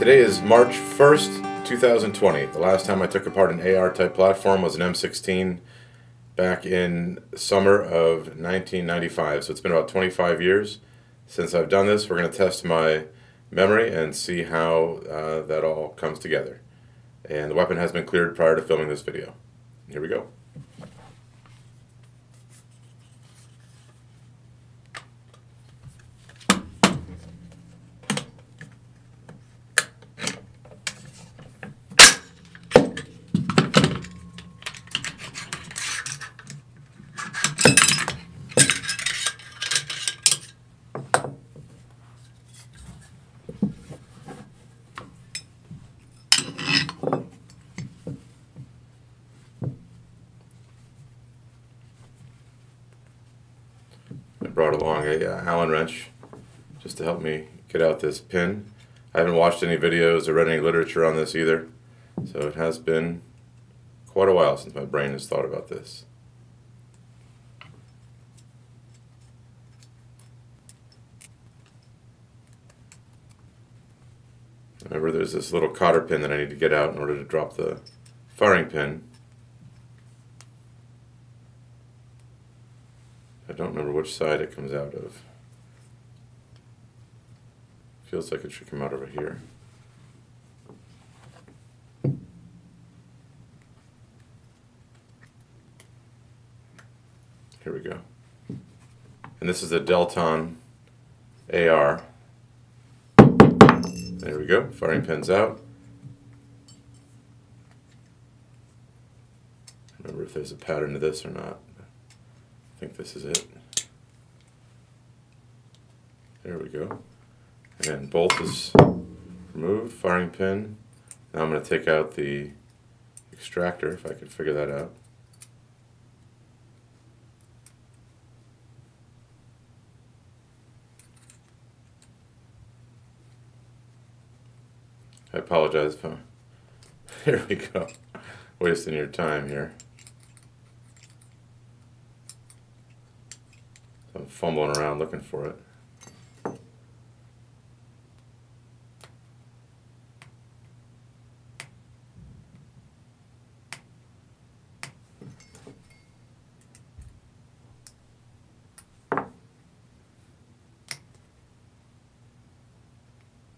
Today is March 1st, 2020. The last time I took apart an AR type platform was an M16 back in summer of 1995. So it's been about 25 years since I've done this. We're going to test my memory and see how that all comes together. And the weapon has been cleared prior to filming this video. Here we go. I brought along a Allen wrench just to help me get out this pin. I haven't watched any videos or read any literature on this either, so it has been quite a while since my brain has thought about this. Remember, there's this little cotter pin that I need to get out in order to drop the firing pin. I don't remember which side it comes out of. Feels like it should come out over here. Here we go. And this is a Delton AR. There we go, firing pin's out. Remember if there's a pattern to this or not. I think this is it. There we go. Again, bolt is removed, firing pin. Now I'm going to take out the extractor, if I could figure that out. I apologize if I'm... Here we go. Wasting your time here. I'm fumbling around looking for it.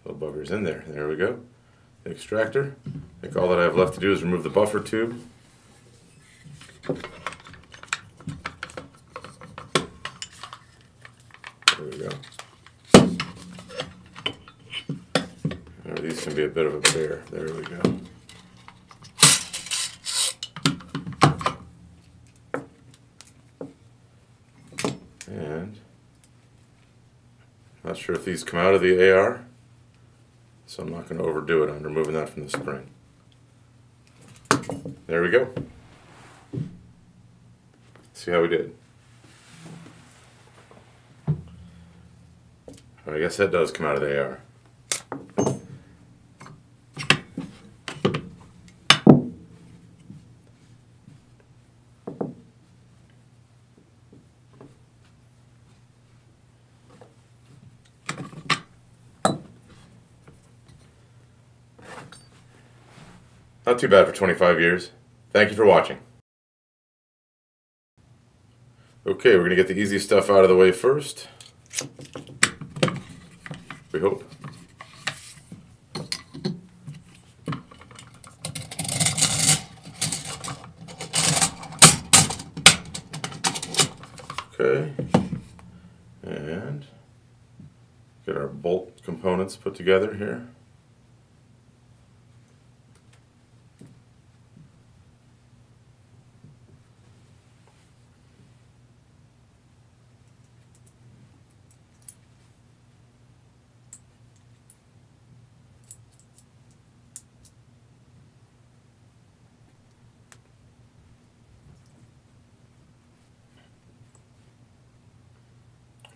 Little bugger's in there. There we go. The extractor. I think all that I have left to do is remove the buffer tube. There we go. These can be a bit of a bear. There we go. And not sure if these come out of the AR, so I'm not going to overdo it. I'm removing that from the spring. There we go. See how we did. I guess that does come out of the AR. Not too bad for 25 years. Thank you for watching. Okay, we're going to get the easy stuff out of the way first. We hope. Okay, and get our bolt components put together here.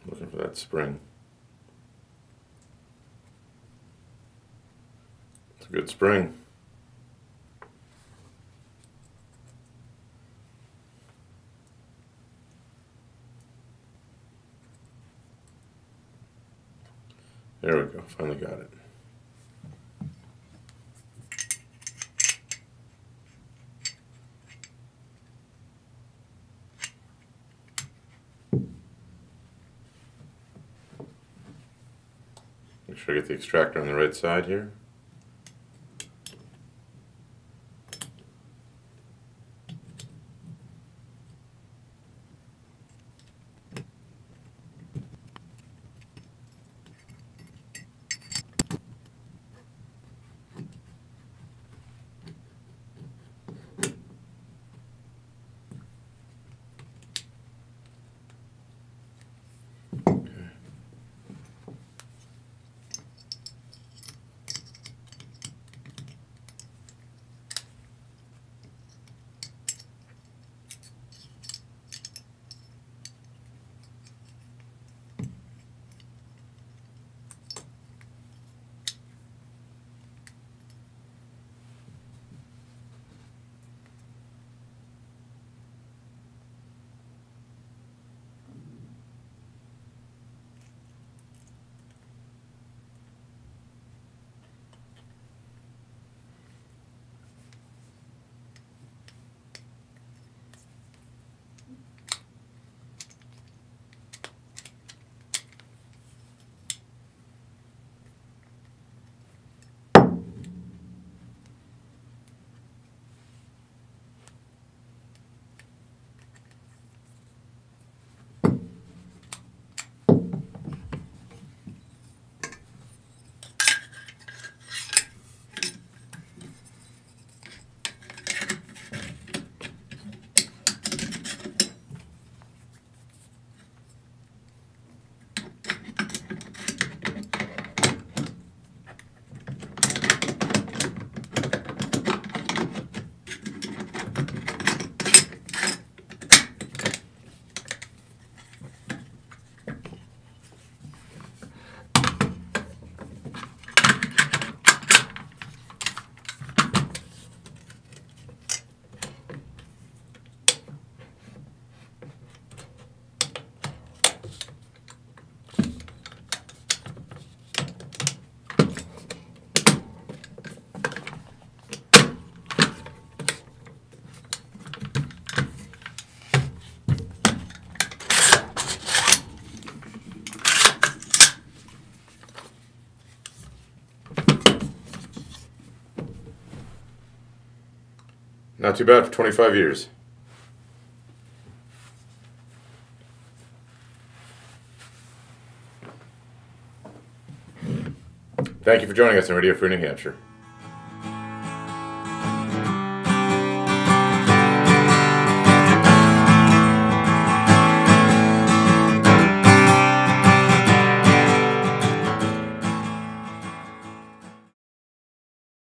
Looking for that spring. It's a good spring. There we go, finally got it. sure I get the extractor on the right side here. Not too bad for 25 years. Thank you for joining us on Radio Free New Hampshire.